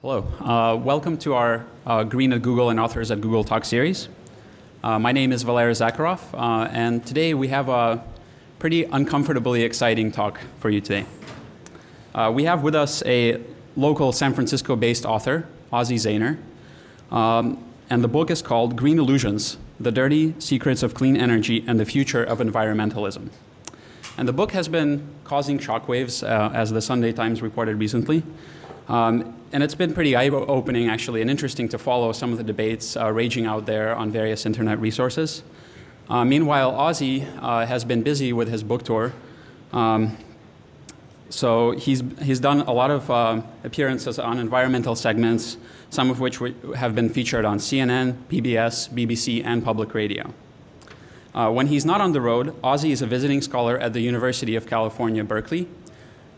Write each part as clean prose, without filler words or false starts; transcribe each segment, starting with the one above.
Hello. Welcome to our Green at Google and Authors at Google Talk series. My name is Valery Zakharov, and today we have a pretty uncomfortably exciting talk for you today. We have with us a local San Francisco-based author, Ozzie Zehner, and the book is called Green Illusions: The Dirty Secrets of Clean Energy and the Future of Environmentalism. And the book has been causing shockwaves, as the Sunday Times reported recently. And it's been pretty eye-opening, actually, and interesting to follow some of the debates raging out there on various internet resources. Meanwhile, Ozzie has been busy with his book tour. So he's done a lot of appearances on environmental segments, some of which have been featured on CNN, PBS, BBC, and public radio. When he's not on the road, Ozzie is a visiting scholar at the University of California, Berkeley,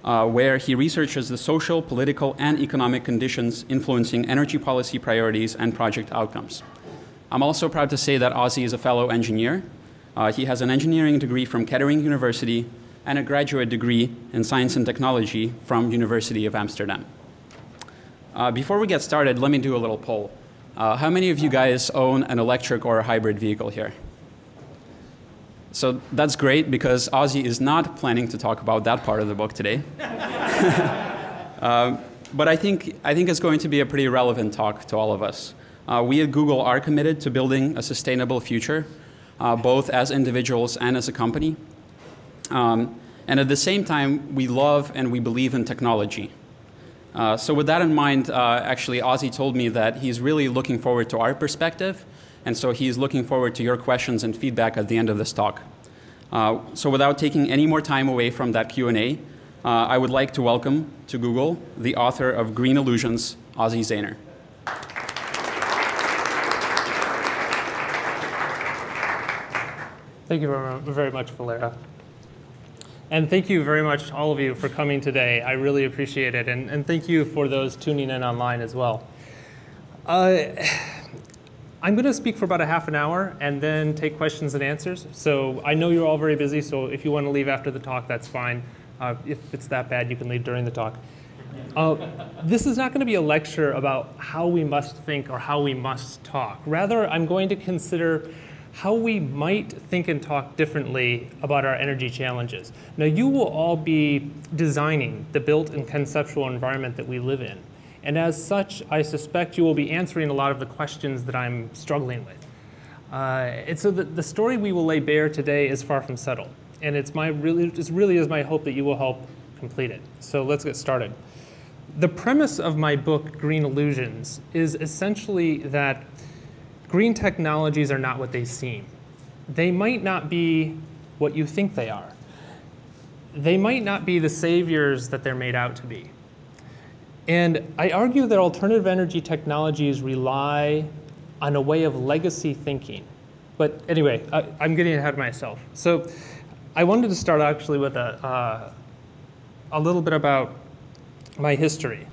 where he researches the social, political, and economic conditions influencing energy policy priorities and project outcomes. I'm also proud to say that Ozzie is a fellow engineer. He has an engineering degree from Kettering University and a graduate degree in science and technology from University of Amsterdam. Before we get started, let me do a little poll. How many of you guys own an electric or a hybrid vehicle here? So that's great, because Ozzie is not planning to talk about that part of the book today. But I think it's going to be a pretty relevant talk to all of us. We at Google are committed to building a sustainable future, both as individuals and as a company. And at the same time, we love and we believe in technology. So with that in mind, actually, Ozzie told me that he's really looking forward to our perspective. And so he's looking forward to your questions and feedback at the end of this talk. So without taking any more time away from that Q&A, I would like to welcome to Google the author of Green Illusions, Ozzie Zehner. Thank you very much, Valeria. And thank you very much, all of you, for coming today. I really appreciate it. And thank you for those tuning in online as well. I'm going to speak for about a half an hour and then take questions and answers. So I know you're all very busy, so if you want to leave after the talk, that's fine. If it's that bad, you can leave during the talk. This is not going to be a lecture about how we must think or how we must talk. Rather, I'm going to consider how we might think and talk differently about our energy challenges. Now, you will all be designing the built and conceptual environment that we live in. And as such, I suspect you will be answering a lot of the questions that I'm struggling with. And so the story we will lay bare today is far from settled. And it really is my hope that you will help complete it. So let's get started. The premise of my book, Green Illusions, is essentially that green technologies are not what they seem. They might not be what you think they are. They might not be the saviors that they're made out to be. And I argue that alternative energy technologies rely on a way of legacy thinking. But anyway, I'm getting ahead of myself. So I wanted to start actually with a little bit about my history.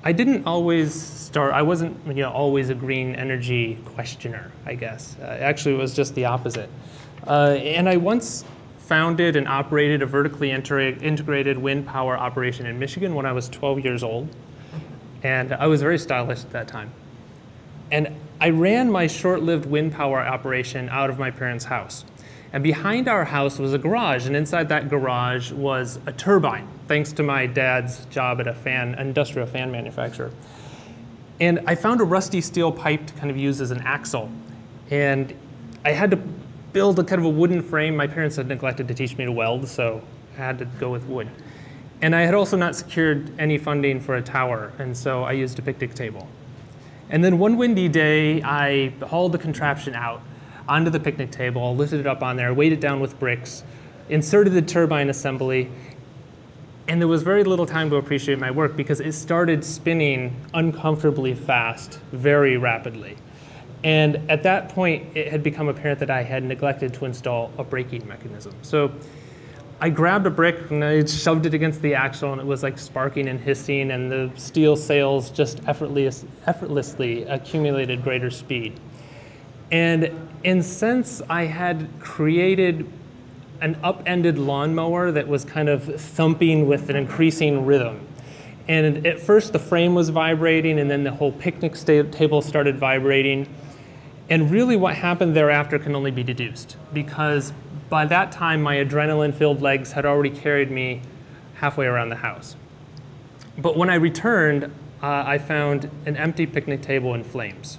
I didn't always start, I wasn't always a green energy questioner, I guess. Actually, it was just the opposite. And I once founded and operated a vertically integrated wind power operation in Michigan when I was 12 years old. And I was very stylish at that time. And I ran my short-lived wind power operation out of my parents' house. And behind our house was a garage, and inside that garage was a turbine, thanks to my dad's job at an industrial fan manufacturer. And I found a rusty steel pipe to kind of use as an axle. And I had to build a kind of a wooden frame. My parents had neglected to teach me to weld, so I had to go with wood. And I had also not secured any funding for a tower, and so I used a picnic table. And then one windy day, I hauled the contraption out onto the picnic table, lifted it up on there, weighed it down with bricks, inserted the turbine assembly, and there was very little time to appreciate my work because it started spinning uncomfortably fast, very rapidly. And at that point, it had become apparent that I had neglected to install a braking mechanism. So I grabbed a brick and I shoved it against the axle, and it was like sparking and hissing, and the steel sails just effortlessly accumulated greater speed. And in a sense, I had created an upended lawnmower that was kind of thumping with an increasing rhythm. And at first the frame was vibrating, and then the whole picnic table started vibrating. And really what happened thereafter can only be deduced, because by that time my adrenaline-filled legs had already carried me halfway around the house. But when I returned, I found an empty picnic table in flames.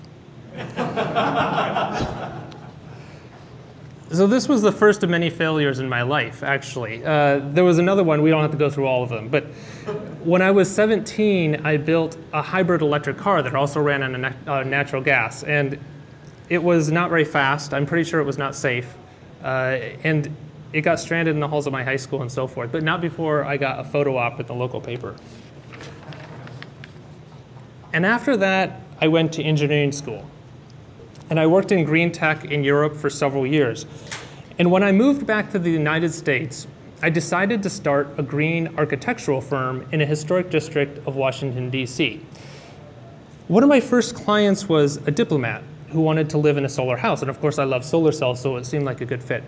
So this was the first of many failures in my life, actually. There was another one. We don't have to go through all of them. But when I was 17, I built a hybrid electric car that also ran on natural gas. And it was not very fast. I'm pretty sure it was not safe. And it got stranded in the halls of my high school and so forth, but not before I got a photo op in the local paper. And after that, I went to engineering school. And I worked in green tech in Europe for several years. And when I moved back to the United States, I decided to start a green architectural firm in a historic district of Washington, D.C. One of my first clients was a diplomat who wanted to live in a solar house. And of course, I love solar cells, so it seemed like a good fit.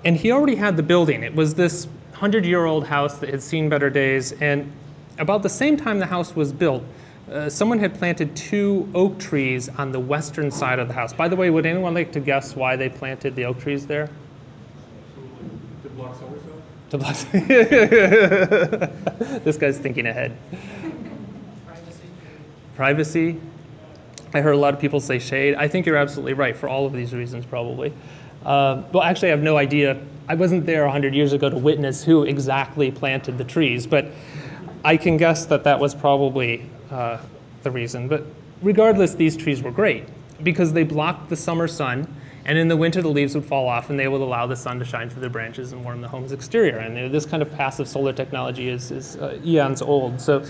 And he already had the building. It was this 100-year-old house that had seen better days. And about the same time the house was built, someone had planted 2 oak trees on the western side of the house. By the way, would anyone like to guess why they planted the oak trees there? To block solar cells? To block. This guy's thinking ahead. Privacy. Privacy. I heard a lot of people say shade. I think you're absolutely right for all of these reasons, probably. Well, actually, I have no idea. I wasn't there 100 years ago to witness who exactly planted the trees, but I can guess that that was probably the reason. But regardless, these trees were great because they blocked the summer sun, and in the winter the leaves would fall off and they would allow the sun to shine through the branches and warm the home's exterior. And this kind of passive solar technology is eons old. So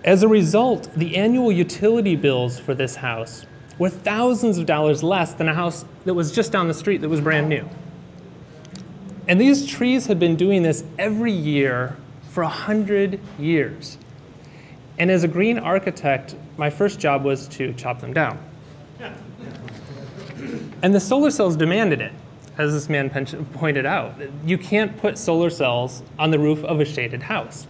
as a result, the annual utility bills for this house were thousands of dollars less than a house that was just down the street that was brand new. And these trees had been doing this every year for 100 years. And as a green architect, my first job was to chop them down. And the solar cells demanded it, as this man pointed out. You can't put solar cells on the roof of a shaded house.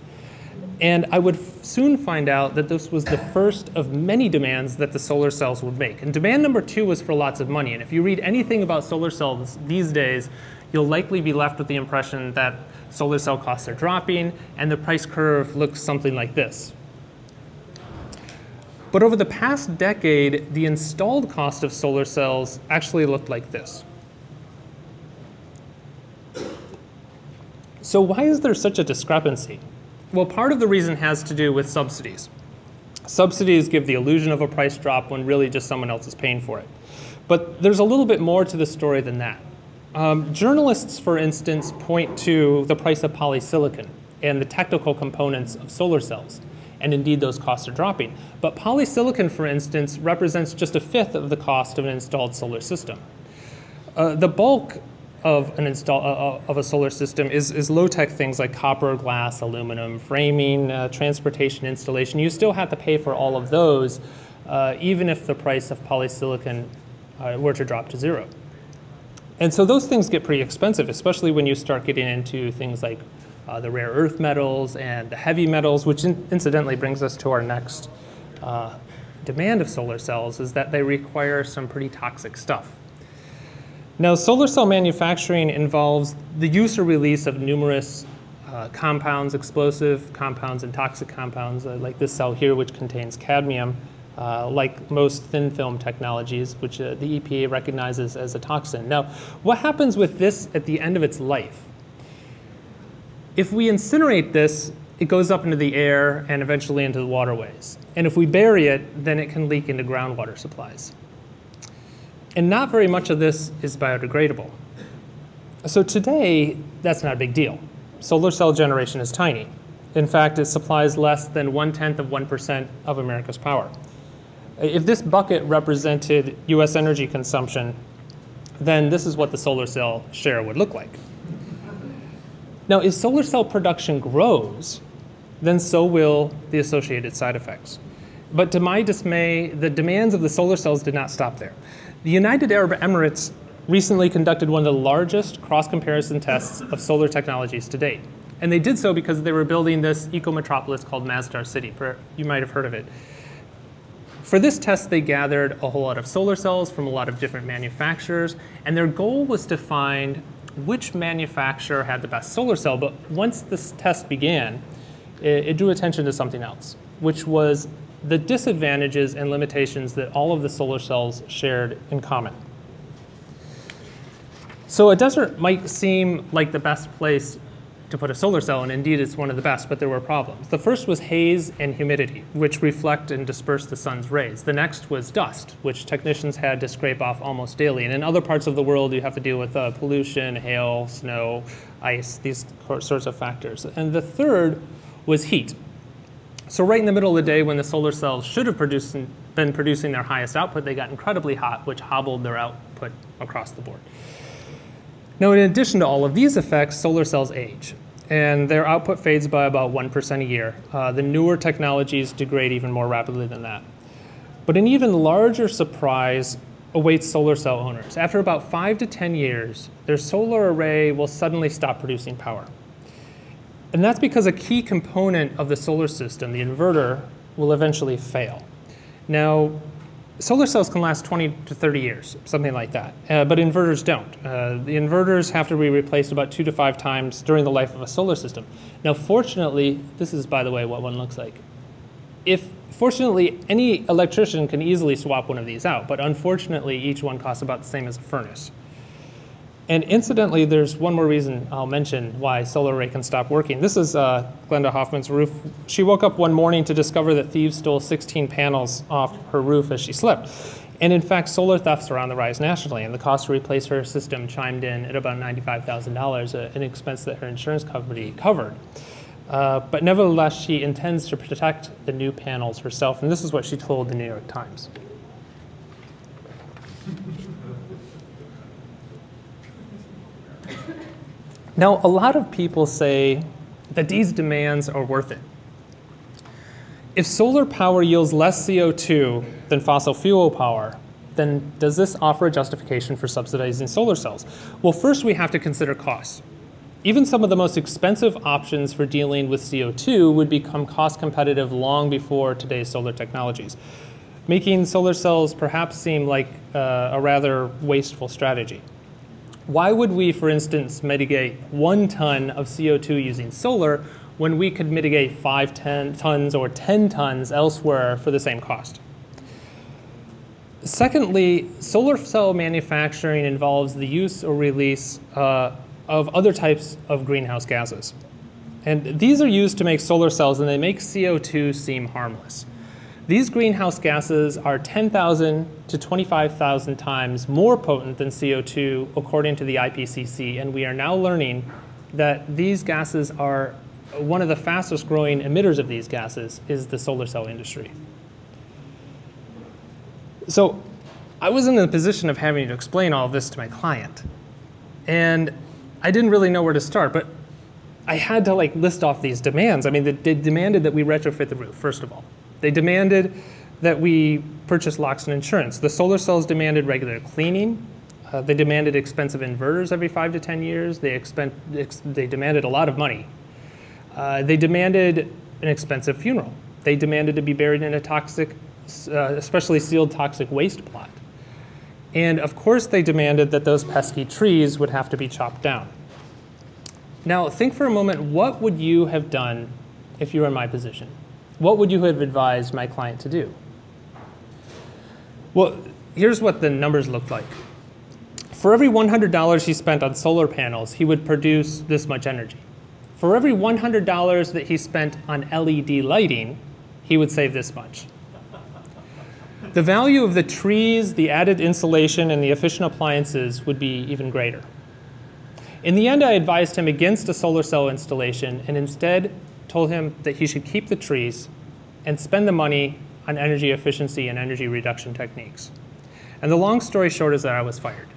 And I would soon find out that this was the first of many demands that the solar cells would make. And demand number 2 was for lots of money. And if you read anything about solar cells these days, you'll likely be left with the impression that solar cell costs are dropping and the price curve looks something like this. But over the past decade, the installed cost of solar cells actually looked like this. So why is there such a discrepancy? Well, part of the reason has to do with subsidies. Subsidies give the illusion of a price drop when really just someone else is paying for it. But there's a little bit more to the story than that. Journalists, for instance, point to the price of polysilicon and the technical components of solar cells. And indeed, those costs are dropping. But polysilicon, for instance, represents just 1/5 of the cost of an installed solar system. The bulk of a solar system is low-tech things like copper, glass, aluminum, framing, transportation, installation. You still have to pay for all of those, even if the price of polysilicon were to drop to 0. And so those things get pretty expensive, especially when you start getting into things like the rare earth metals and the heavy metals, which incidentally brings us to our next demand of solar cells, is that they require some pretty toxic stuff. Now, solar cell manufacturing involves the use or release of numerous compounds, explosive compounds and toxic compounds, like this cell here, which contains cadmium, like most thin film technologies, which the EPA recognizes as a toxin. Now, what happens with this at the end of its life? If we incinerate this, it goes up into the air and eventually into the waterways. And if we bury it, then it can leak into groundwater supplies. And not very much of this is biodegradable. So today, that's not a big deal. Solar cell generation is tiny. In fact, it supplies less than 0.1% of America's power. If this bucket represented US energy consumption, then this is what the solar cell share would look like. Now, if solar cell production grows, then so will the associated side effects. But to my dismay, the demands of the solar cells did not stop there. The United Arab Emirates recently conducted one of the largest cross-comparison tests of solar technologies to date. And they did so because they were building this eco-metropolis called Masdar City. You might have heard of it. For this test, they gathered a whole lot of solar cells from a lot of different manufacturers, and their goal was to find which manufacturer had the best solar cell. But once this test began, it drew attention to something else, which was the disadvantages and limitations that all of the solar cells shared in common. So a desert might seem like the best place to put a solar cell, and indeed it's one of the best, but there were problems. The first was haze and humidity, which reflect and disperse the sun's rays. The next was dust, which technicians had to scrape off almost daily. And in other parts of the world, you have to deal with pollution, hail, snow, ice, these sorts of factors. And the third was heat. So right in the middle of the day when the solar cells should have been producing their highest output, they got incredibly hot, which hobbled their output across the board. Now, in addition to all of these effects, solar cells age, and their output fades by about 1% a year. The newer technologies degrade even more rapidly than that. But an even larger surprise awaits solar cell owners. After about 5 to 10 years, their solar array will suddenly stop producing power. And that's because a key component of the solar system, the inverter, will eventually fail. Now, solar cells can last 20 to 30 years, something like that, but inverters don't. The inverters have to be replaced about 2 to 5 times during the life of a solar system. Now, fortunately, this is, by the way, what one looks like. Fortunately, any electrician can easily swap one of these out, but unfortunately, each one costs about the same as a furnace. And incidentally, there's one more reason I'll mention why solar array can stop working. This is Glenda Hoffman's roof. She woke up one morning to discover that thieves stole 16 panels off her roof as she slept. And in fact, solar thefts are on the rise nationally, and the cost to replace her system chimed in at about $95,000, an expense that her insurance company covered. But nevertheless, she intends to protect the new panels herself, and this is what she told the New York Times. Now, a lot of people say that these demands are worth it. If solar power yields less CO2 than fossil fuel power, then does this offer a justification for subsidizing solar cells? Well, first we have to consider costs. Even some of the most expensive options for dealing with CO2 would become cost competitive long before today's solar technologies, making solar cells perhaps seem like a rather wasteful strategy. Why would we, for instance, mitigate 1 ton of CO2 using solar when we could mitigate 5 tons or 10 tons elsewhere for the same cost? Secondly, solar cell manufacturing involves the use or release of other types of greenhouse gases. And these are used to make solar cells, and they make CO2 seem harmless. These greenhouse gases are 10,000 to 25,000 times more potent than CO2 according to the IPCC, and we are now learning that these gases are one of the fastest growing emitters of these gases is the solar cell industry. So I was in the position of having to explain all of this to my client, and I didn't really know where to start, but I had to list off these demands. I mean, they demanded that we retrofit the roof, first of all. They demanded that we purchase locks and insurance. The solar cells demanded regular cleaning. They demanded expensive inverters every 5 to 10 years. They demanded a lot of money. They demanded an expensive funeral. They demanded to be buried in a toxic, especially sealed toxic waste plot. And of course, they demanded that those pesky trees would have to be chopped down. Now, think for a moment, what would you have done if you were in my position? What would you have advised my client to do? Well, here's what the numbers look like. For every $100 he spent on solar panels, he would produce this much energy. For every $100 that he spent on LED lighting, he would save this much. The value of the trees, the added insulation, and the efficient appliances would be even greater. In the end, I advised him against a solar cell installation and instead told him that he should keep the trees and spend the money on energy efficiency and energy reduction techniques. And the long story short is that I was fired.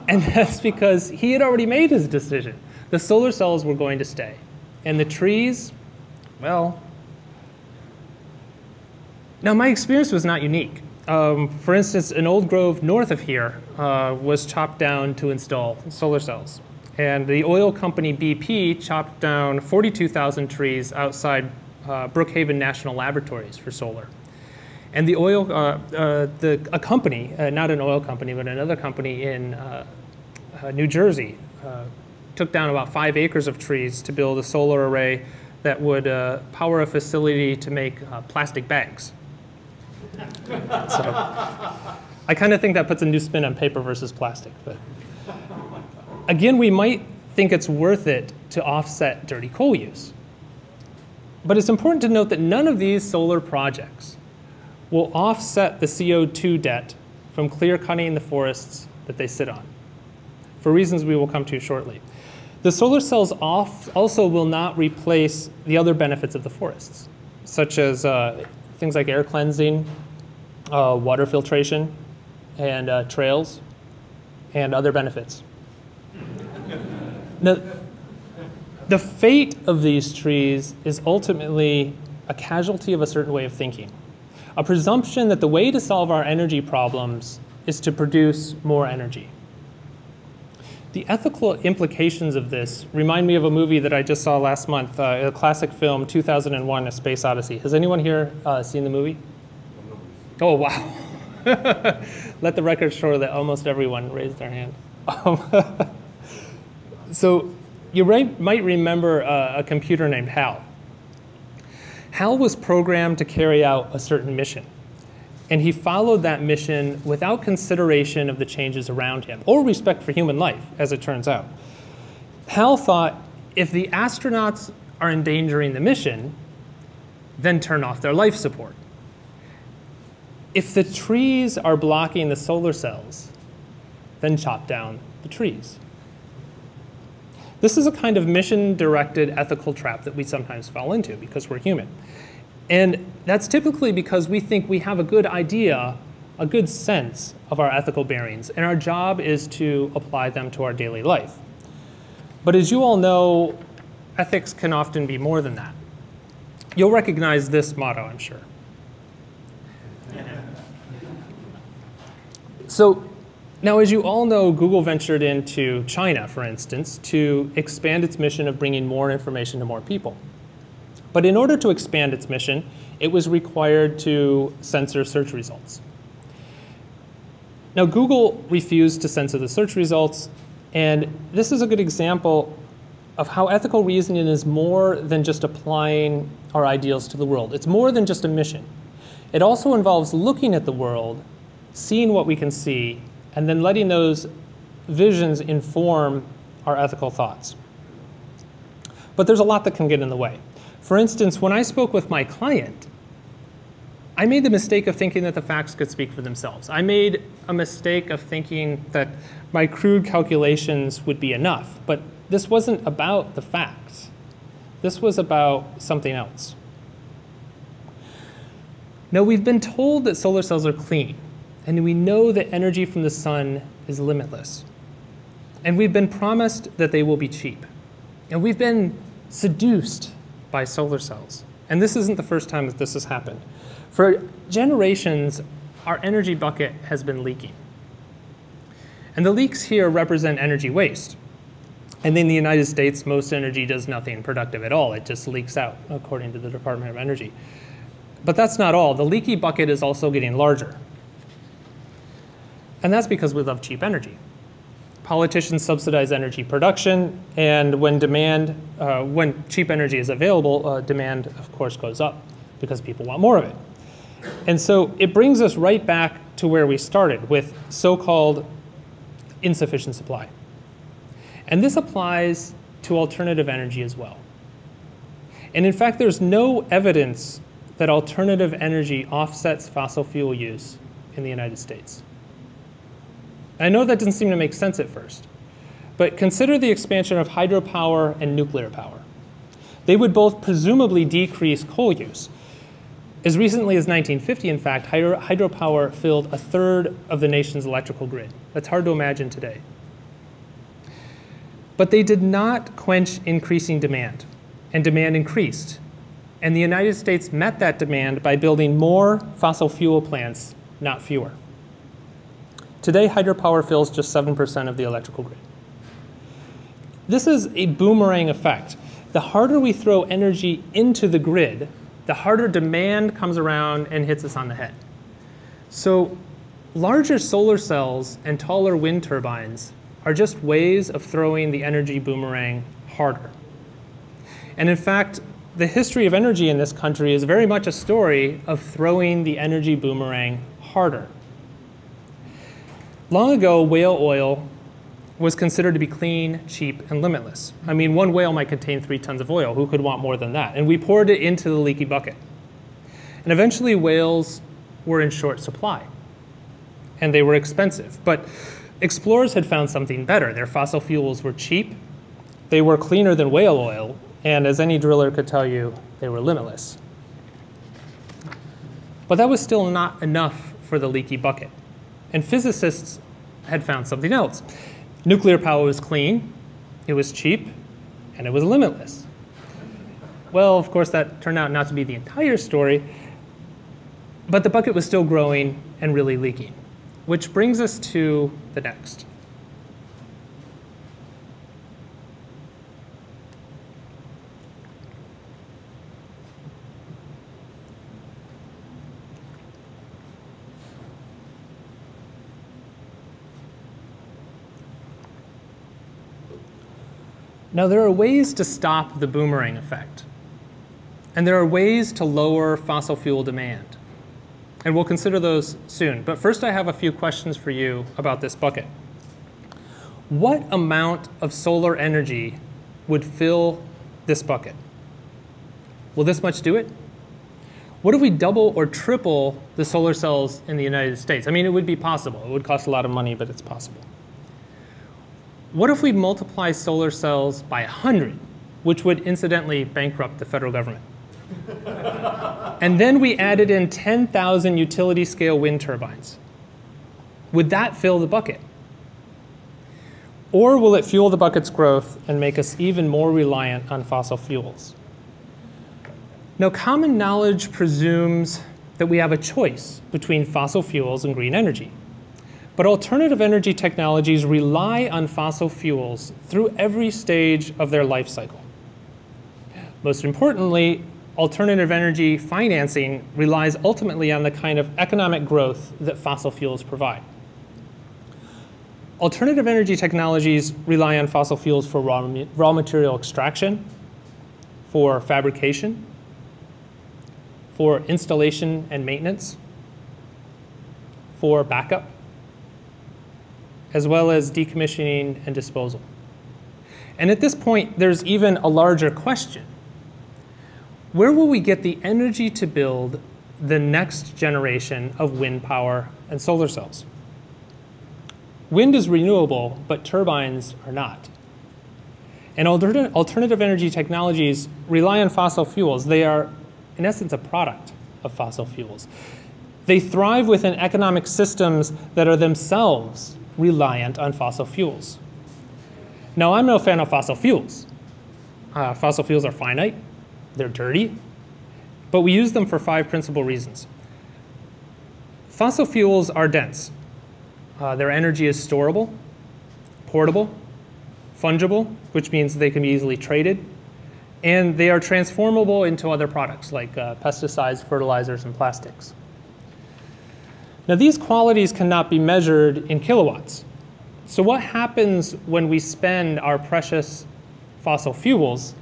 And that's because he had already made his decision. The solar cells were going to stay. And the trees, well, now my experience was not unique. For instance, an old grove north of here was chopped down to install solar cells. And the oil company BP chopped down 42,000 trees outside Brookhaven National Laboratories for solar. And the oil, a company, not an oil company, but another company in New Jersey, took down about 5 acres of trees to build a solar array that would power a facility to make plastic bags. So I kind of think that puts a new spin on paper versus plastic. But again, we might think it's worth it to offset dirty coal use. But it's important to note that none of these solar projects will offset the CO2 debt from clear cutting the forests that they sit on, for reasons we will come to shortly. The solar cells also will not replace the other benefits of the forests, such as things like air cleansing, water filtration, and trails, and other benefits. Now, the fate of these trees is ultimately a casualty of a certain way of thinking, a presumption that the way to solve our energy problems is to produce more energy. The ethical implications of this remind me of a movie that I just saw last month, a classic film, 2001: A Space Odyssey. Has anyone here seen the movie? Oh, wow. Let the record show that almost everyone raised their hand. So you might remember a computer named Hal. Hal was programmed to carry out a certain mission. And he followed that mission without consideration of the changes around him, or respect for human life, as it turns out. Hal thought, if the astronauts are endangering the mission, then turn off their life support. If the trees are blocking the solar cells, then chop down the trees. This is a kind of mission-directed ethical trap that we sometimes fall into because we're human. And that's typically because we think we have a good idea, a good sense of our ethical bearings, and our job is to apply them to our daily life. But as you all know, ethics can often be more than that. You'll recognize this motto, I'm sure. So now, as you all know, Google ventured into China, for instance, to expand its mission of bringing more information to more people. But in order to expand its mission, it was required to censor search results. Now, Google refused to censor the search results, and this is a good example of how ethical reasoning is more than just applying our ideals to the world. It's more than just a mission. It also involves looking at the world, seeing what we can see, and then letting those visions inform our ethical thoughts. But there's a lot that can get in the way. For instance, when I spoke with my client, I made the mistake of thinking that the facts could speak for themselves. I made a mistake of thinking that my crude calculations would be enough. But this wasn't about the facts. This was about something else. Now, we've been told that solar cells are clean, and we know that energy from the sun is limitless. And we've been promised that they will be cheap. And we've been seduced by solar cells. And this isn't the first time that this has happened. For generations, our energy bucket has been leaking. And the leaks here represent energy waste. And in the United States, most energy does nothing productive at all. It just leaks out, according to the Department of Energy. But that's not all. The leaky bucket is also getting larger. And that's because we love cheap energy. Politicians subsidize energy production, and when cheap energy is available, demand, of course, goes up because people want more of it. And so it brings us right back to where we started with so-called insufficient supply. And this applies to alternative energy as well. And in fact, there's no evidence that alternative energy offsets fossil fuel use in the United States. I know that doesn't seem to make sense at first, but consider the expansion of hydropower and nuclear power. They would both presumably decrease coal use. As recently as 1950, in fact, hydropower filled a third of the nation's electrical grid. That's hard to imagine today. But they did not quench increasing demand, and demand increased. And the United States met that demand by building more fossil fuel plants, not fewer. Today, hydropower fills just 7% of the electrical grid. This is a boomerang effect. The harder we throw energy into the grid, the harder demand comes around and hits us on the head. So larger solar cells and taller wind turbines are just ways of throwing the energy boomerang harder. And in fact, the history of energy in this country is very much a story of throwing the energy boomerang harder. Long ago, whale oil was considered to be clean, cheap, and limitless. I mean, one whale might contain 3 tons of oil. Who could want more than that? And we poured it into the leaky bucket. And eventually, whales were in short supply. And they were expensive. But explorers had found something better. Their fossil fuels were cheap. They were cleaner than whale oil. And as any driller could tell you, they were limitless. But that was still not enough for the leaky bucket. And physicists had found something else. Nuclear power was clean, it was cheap, and it was limitless. Well, of course, that turned out not to be the entire story, but the bucket was still growing and really leaking, which brings us to the next. Now, there are ways to stop the boomerang effect. And there are ways to lower fossil fuel demand. And we'll consider those soon. But first, I have a few questions for you about this bucket. What amount of solar energy would fill this bucket? Will this much do it? What if we double or triple the solar cells in the United States? I mean, it would be possible. It would cost a lot of money, but it's possible. What if we multiply solar cells by 100, which would incidentally bankrupt the federal government? And then we added in 10,000 utility-scale wind turbines. Would that fill the bucket? Or will it fuel the bucket's growth and make us even more reliant on fossil fuels? Now, common knowledge presumes that we have a choice between fossil fuels and green energy. But alternative energy technologies rely on fossil fuels through every stage of their life cycle. Most importantly, alternative energy financing relies ultimately on the kind of economic growth that fossil fuels provide. Alternative energy technologies rely on fossil fuels for raw material extraction, for fabrication, for installation and maintenance, for backup, as well as decommissioning and disposal. And at this point, there's even a larger question. Where will we get the energy to build the next generation of wind power and solar cells? Wind is renewable, but turbines are not. And alternative energy technologies rely on fossil fuels. They are, in essence, a product of fossil fuels. They thrive within economic systems that are themselves reliant on fossil fuels. Now, I'm no fan of fossil fuels. Fossil fuels are finite, they're dirty, but we use them for 5 principal reasons. Fossil fuels are dense. Their energy is storable, portable, fungible, which means they can be easily traded, and they are transformable into other products like pesticides, fertilizers, and plastics. Now, these qualities cannot be measured in kilowatts. So what happens when we spend our precious fossil fuels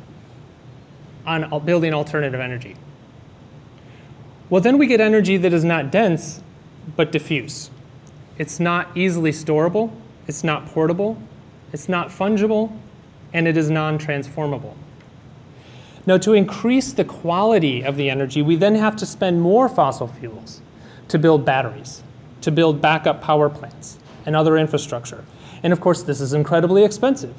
on building alternative energy? Well, then we get energy that is not dense, but diffuse. It's not easily storable, it's not portable, it's not fungible, and it is non-transformable. Now, to increase the quality of the energy, we then have to spend more fossil fuels to build batteries, to build backup power plants, and other infrastructure. And of course, this is incredibly expensive.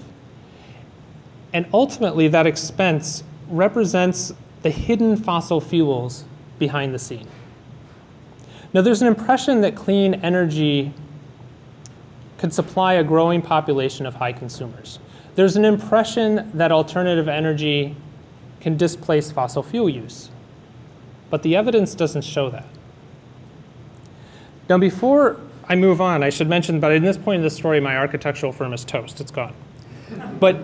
And ultimately, that expense represents the hidden fossil fuels behind the scene. Now, there's an impression that clean energy could supply a growing population of high consumers. There's an impression that alternative energy can displace fossil fuel use. But the evidence doesn't show that. Now, before I move on, I should mention, but at this point in the story, my architectural firm is toast. It's gone. But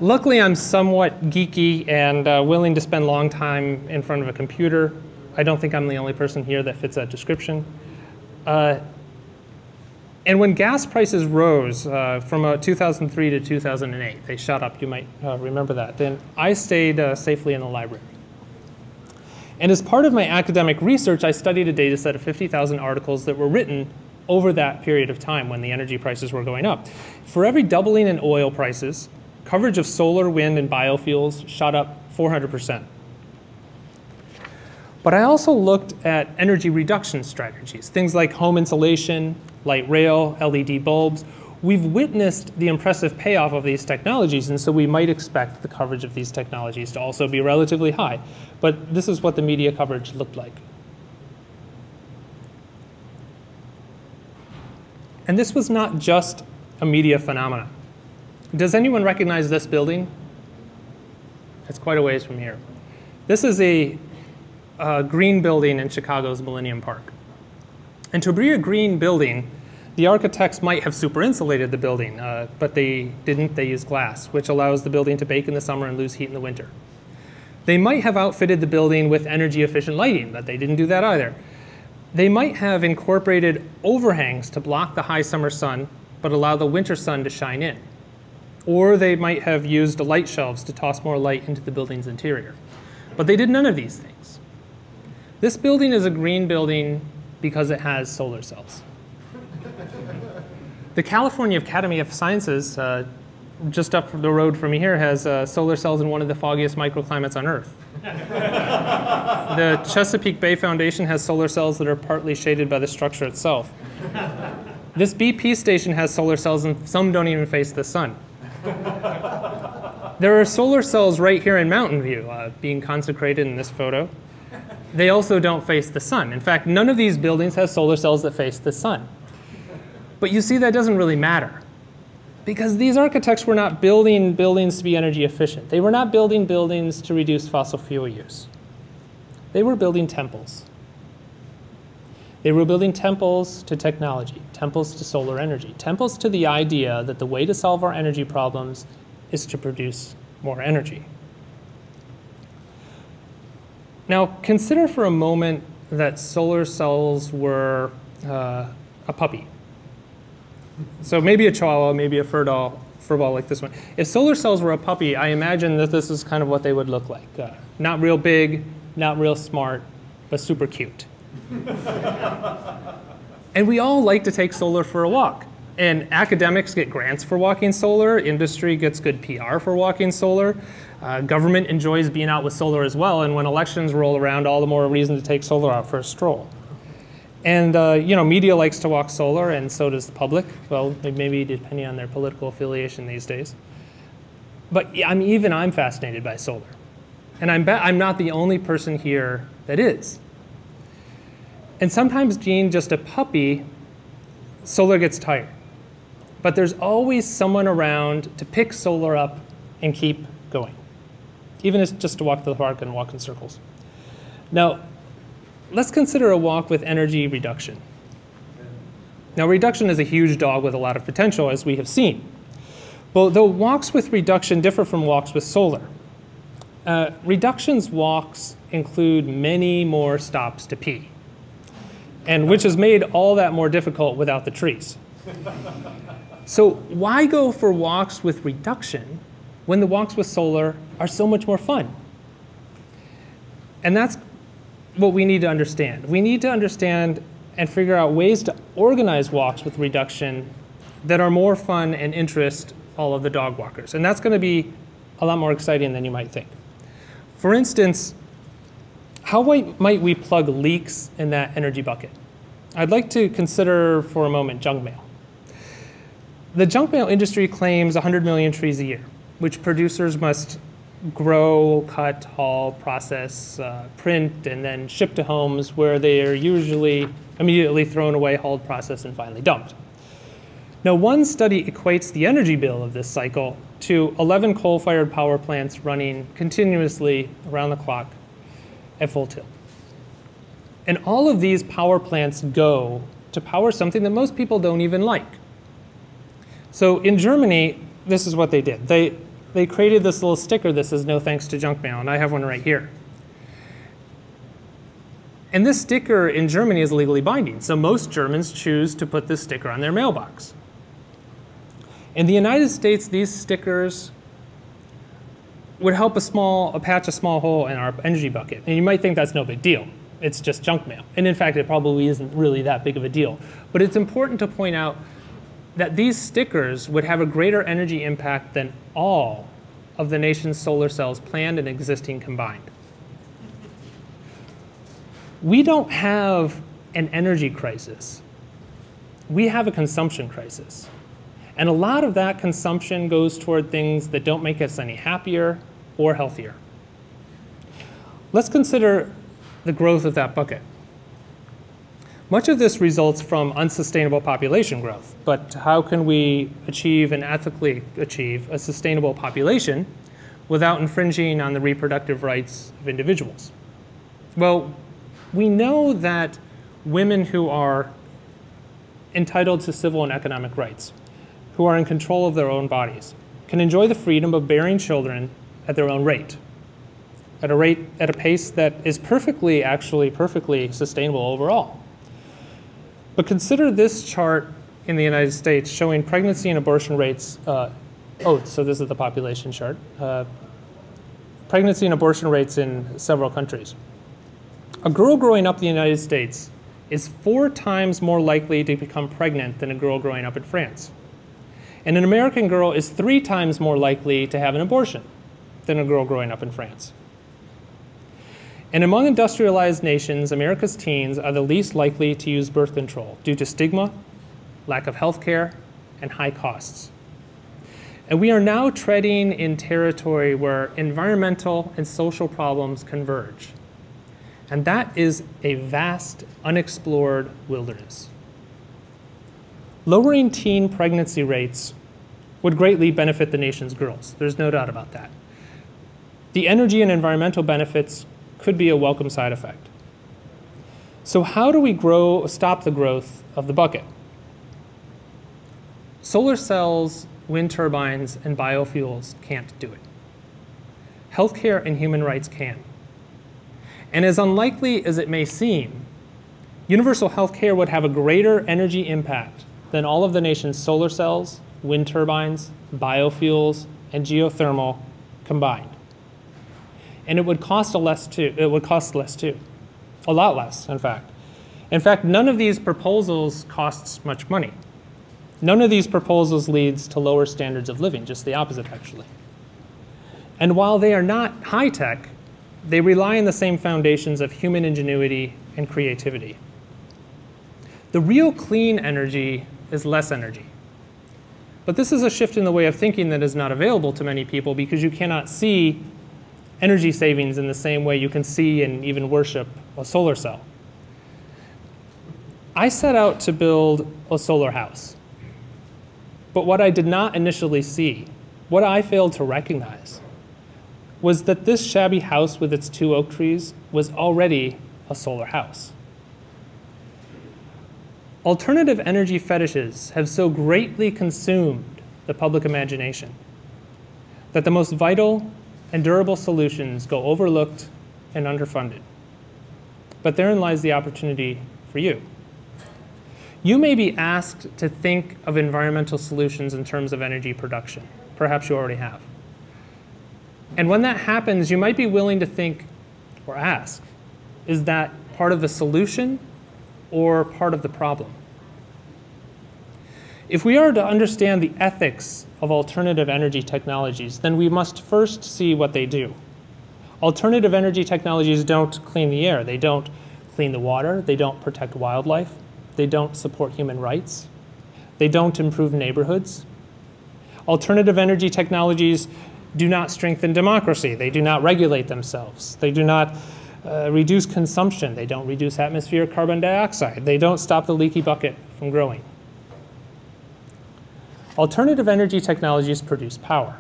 luckily, I'm somewhat geeky and willing to spend a long time in front of a computer. I don't think I'm the only person here that fits that description. And when gas prices rose from 2003 to 2008, they shot up, you might remember that, then I stayed safely in the library. And as part of my academic research, I studied a data set of 50,000 articles that were written over that period of time when the energy prices were going up. For every doubling in oil prices, coverage of solar, wind, and biofuels shot up 400%. But I also looked at energy reduction strategies, things like home insulation, light rail, LED bulbs. We've witnessed the impressive payoff of these technologies, and so we might expect the coverage of these technologies to also be relatively high. But this is what the media coverage looked like. And this was not just a media phenomenon. Does anyone recognize this building? It's quite a ways from here. This is a green building in Chicago's Millennium Park. And to be a green building, the architects might have super insulated the building, but they didn't. They used glass, which allows the building to bake in the summer and lose heat in the winter. They might have outfitted the building with energy efficient lighting, but they didn't do that either. They might have incorporated overhangs to block the high summer sun, but allow the winter sun to shine in. Or they might have used light shelves to toss more light into the building's interior. But they did none of these things. This building is a green building because it has solar cells. The California Academy of Sciences, just up the road from here, has solar cells in one of the foggiest microclimates on Earth. The Chesapeake Bay Foundation has solar cells that are partly shaded by the structure itself. This BP station has solar cells, and some don't even face the sun. There are solar cells right here in Mountain View, being consecrated in this photo. They also don't face the sun. In fact, none of these buildings has solar cells that face the sun. But you see, that doesn't really matter, because these architects were not building buildings to be energy efficient. They were not building buildings to reduce fossil fuel use. They were building temples. They were building temples to technology, temples to solar energy, temples to the idea that the way to solve our energy problems is to produce more energy. Now, consider for a moment that solar cells were a puppy. So maybe a chihuahua, maybe a fur ball like this one. If solar cells were a puppy, I imagine that this is kind of what they would look like. Not real big, not real smart, but super cute. And we all like to take solar for a walk. And academics get grants for walking solar. Industry gets good PR for walking solar. Government enjoys being out with solar as well. And when elections roll around, all the more reason to take solar out for a stroll. And media likes to walk solar, and so does the public. Well, maybe depending on their political affiliation these days. But I'm fascinated by solar. And I'm not the only person here that is. And sometimes being just a puppy, solar gets tired. But there's always someone around to pick solar up and keep going, even if it's just to walk to the park and walk in circles. Now, let's consider a walk with energy reduction. Now, reduction is a huge dog with a lot of potential, as we have seen. But though walks with reduction differ from walks with solar, reduction's walks include many more stops to pee, and which has made all that more difficult without the trees. So why go for walks with reduction when the walks with solar are so much more fun? And that's what we need to understand. We need to understand and figure out ways to organize walks with reduction that are more fun and interest all of the dog walkers. And that's going to be a lot more exciting than you might think. For instance, how might we plug leaks in that energy bucket? I'd like to consider for a moment junk mail. The junk mail industry claims 100 million trees a year, which producers must grow, cut, haul, process, print, and then ship to homes where they are usually immediately thrown away, hauled, processed, and finally dumped. Now, one study equates the energy bill of this cycle to 11 coal-fired power plants running continuously around the clock at full tilt. And all of these power plants go to power something that most people don't even like. So in Germany, this is what they did. They created this little sticker that says no thanks to junk mail, and I have one right here. And this sticker in Germany is legally binding, so most Germans choose to put this sticker on their mailbox. In the United States, these stickers would help patch a small hole in our energy bucket. And you might think that's no big deal. It's just junk mail. And in fact, it probably isn't really that big of a deal. But it's important to point out that these stickers would have a greater energy impact than all of the nation's solar cells planned and existing combined. We don't have an energy crisis. We have a consumption crisis. And a lot of that consumption goes toward things that don't make us any happier or healthier. Let's consider the growth of that bucket. Much of this results from unsustainable population growth, but how can we achieve and ethically achieve a sustainable population without infringing on the reproductive rights of individuals? Well, we know that women who are entitled to civil and economic rights, who are in control of their own bodies, can enjoy the freedom of bearing children at their own rate, at a pace that is perfectly sustainable overall. But consider this chart in the United States showing pregnancy and abortion rates. So this is the population chart. Pregnancy and abortion rates in several countries. A girl growing up in the United States is 4 times more likely to become pregnant than a girl growing up in France. And an American girl is 3 times more likely to have an abortion than a girl growing up in France. And among industrialized nations, America's teens are the least likely to use birth control due to stigma, lack of health care, and high costs. And we are now treading in territory where environmental and social problems converge. And that is a vast, unexplored wilderness. Lowering teen pregnancy rates would greatly benefit the nation's girls. There's no doubt about that. The energy and environmental benefits could be a welcome side effect. So how do we stop the growth of the bucket? Solar cells, wind turbines, and biofuels can't do it. Healthcare and human rights can. And as unlikely as it may seem, universal healthcare would have a greater energy impact than all of the nation's solar cells, wind turbines, biofuels, and geothermal combined. And it would cost less too. A lot less, in fact. In fact, none of these proposals costs much money. None of these proposals leads to lower standards of living, just the opposite, actually. And while they are not high-tech, they rely on the same foundations of human ingenuity and creativity. The real clean energy is less energy. But this is a shift in the way of thinking that is not available to many people because you cannot see energy savings in the same way you can see and even worship a solar cell. I set out to build a solar house. But what I did not initially see, what I failed to recognize, was that this shabby house with its 2 oak trees was already a solar house. Alternative energy fetishes have so greatly consumed the public imagination that the most vital and durable solutions go overlooked and underfunded. But therein lies the opportunity for you. You may be asked to think of environmental solutions in terms of energy production. Perhaps you already have. And when that happens, you might be willing to think or ask, is that part of the solution or part of the problem? If we are to understand the ethics of alternative energy technologies, then we must first see what they do. Alternative energy technologies don't clean the air. They don't clean the water. They don't protect wildlife. They don't support human rights. They don't improve neighborhoods. Alternative energy technologies do not strengthen democracy. They do not regulate themselves. They do not reduce consumption. They don't reduce atmospheric carbon dioxide. They don't stop the leaky bucket from growing. Alternative energy technologies produce power.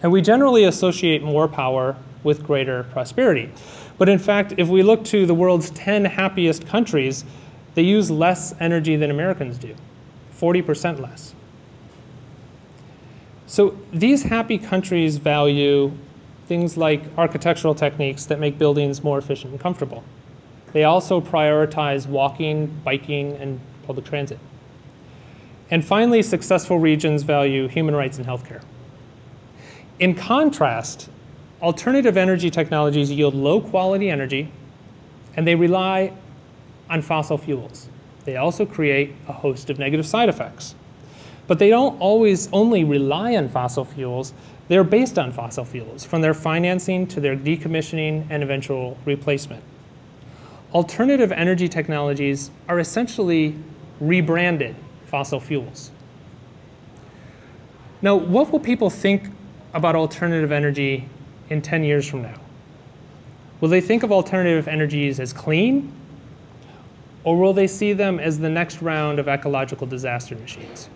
And we generally associate more power with greater prosperity. But in fact, if we look to the world's 10 happiest countries, they use less energy than Americans do, 40% less. So these happy countries value things like architectural techniques that make buildings more efficient and comfortable. They also prioritize walking, biking, and public transit. And finally, successful regions value human rights and healthcare. In contrast, alternative energy technologies yield low-quality energy, and they rely on fossil fuels. They also create a host of negative side effects. But they don't always only rely on fossil fuels. They're based on fossil fuels, from their financing to their decommissioning and eventual replacement. Alternative energy technologies are essentially rebranded fossil fuels. Now, what will people think about alternative energy in 10 years from now? Will they think of alternative energies as clean? Or will they see them as the next round of ecological disaster machines?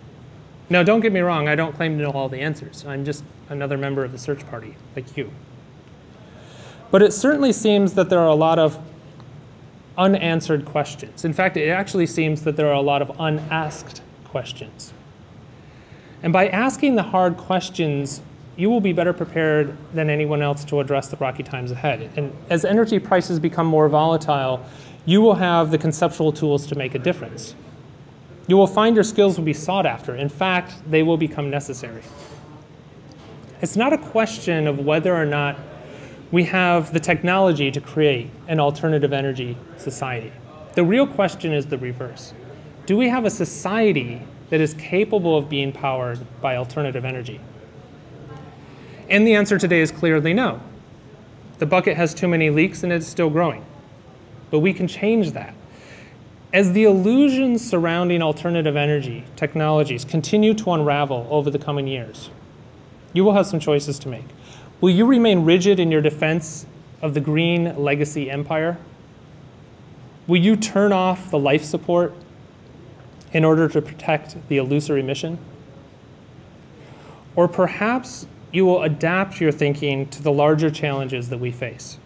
Now, don't get me wrong, I don't claim to know all the answers. I'm just another member of the search party, like you. But it certainly seems that there are a lot of unanswered questions. In fact, it actually seems that there are a lot of unasked questions. And by asking the hard questions, you will be better prepared than anyone else to address the rocky times ahead. And as energy prices become more volatile, you will have the conceptual tools to make a difference. You will find your skills will be sought after. In fact, they will become necessary. It's not a question of whether or not we have the technology to create an alternative energy society. The real question is the reverse. Do we have a society that is capable of being powered by alternative energy? And the answer today is clearly no. The bucket has too many leaks and it's still growing. But we can change that. As the illusions surrounding alternative energy technologies continue to unravel over the coming years, you will have some choices to make. Will you remain rigid in your defense of the green legacy empire? Will you turn off the life support in order to protect the illusory mission? Or perhaps you will adapt your thinking to the larger challenges that we face.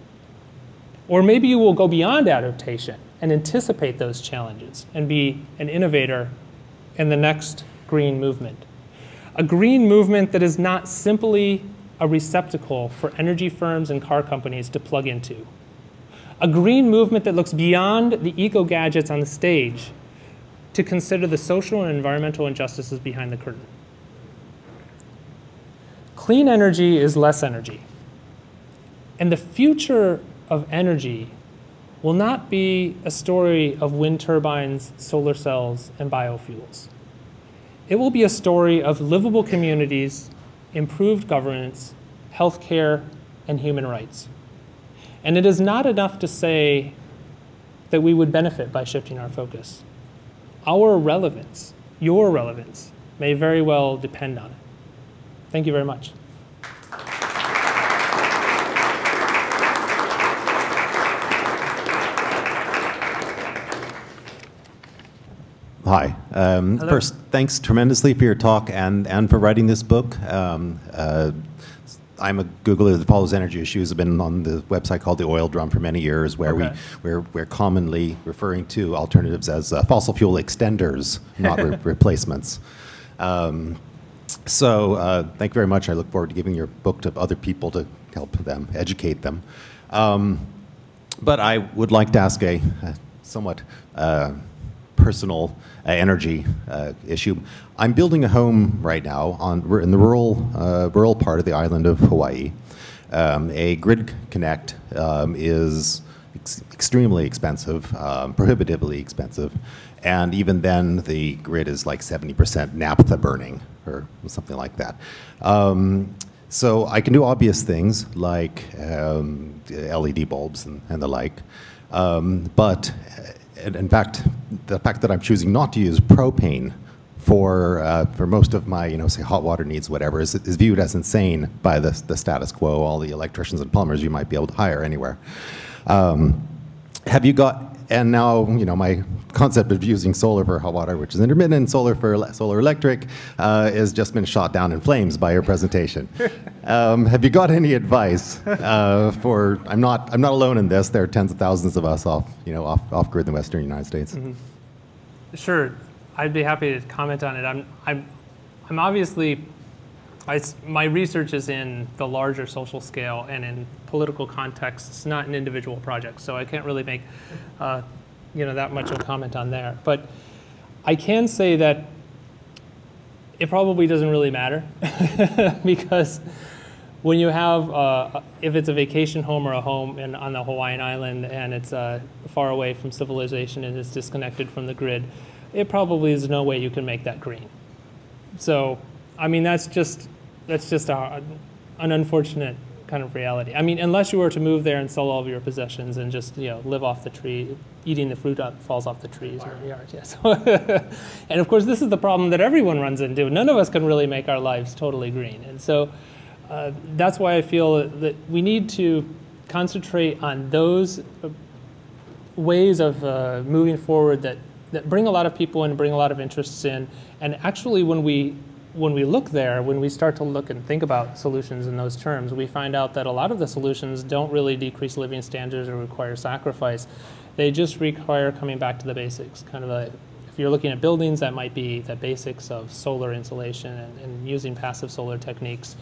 Or maybe you will go beyond adaptation and anticipate those challenges and be an innovator in the next green movement. A green movement that is not simply a receptacle for energy firms and car companies to plug into. A green movement that looks beyond the eco-gadgets on the stage to consider the social and environmental injustices behind the curtain. Clean energy is less energy. And the future of energy will not be a story of wind turbines, solar cells, and biofuels. It will be a story of livable communities, improved governance, healthcare, and human rights. And it is not enough to say that we would benefit by shifting our focus. Our relevance, your relevance, may very well depend on it. Thank you very much. Hi. First, thanks tremendously for your talk and for writing this book. I'm a Googler that follows energy issues. I've been on the website called The Oil Drum for many years, where we're commonly referring to alternatives as fossil fuel extenders, not replacements. So thank you very much. I look forward to giving your book to other people to help them, educate them. But I would like to ask a somewhat personal energy issue. I'm building a home right now we're in the rural part of the island of Hawaii. A grid connect is extremely expensive, prohibitively expensive, and even then the grid is like 70% naphtha burning or something like that. So I can do obvious things like LED bulbs and the like, but in fact, the fact that I'm choosing not to use propane for most of my, say hot water needs, whatever, is viewed as insane by the status quo, all the electricians and plumbers you might be able to hire anywhere. Have you got, and now, my concept of using solar for hot water, which is intermittent, solar for solar electric, has just been shot down in flames by your presentation. Have you got any advice for, I'm not alone in this, there are tens of thousands of us off grid in the Western United States. Mm-hmm. Sure, I'd be happy to comment on it. I'm obviously My research is in the larger social scale and in political contexts, not in individual projects. So I can't really make that much of a comment on there. But I can say that it probably doesn't really matter because when you have, if it's a vacation home or a home on the Hawaiian island and it's far away from civilization and it's disconnected from the grid, it probably is no way you can make that green. So, I mean, that's just an unfortunate kind of reality. I mean, unless you were to move there and sell all of your possessions and just live off the tree, eating the fruit that falls off the trees in the yard. Yes. And of course, this is the problem that everyone runs into. None of us can really make our lives totally green, and so that's why I feel that we need to concentrate on those ways of moving forward that bring a lot of people in, bring a lot of interests in, and actually when we look there, when we start to look and think about solutions in those terms, we find out that a lot of the solutions don't really decrease living standards or require sacrifice. They just require coming back to the basics. Kind of if you're looking at buildings, that might be the basics of solar insulation and using passive solar techniques.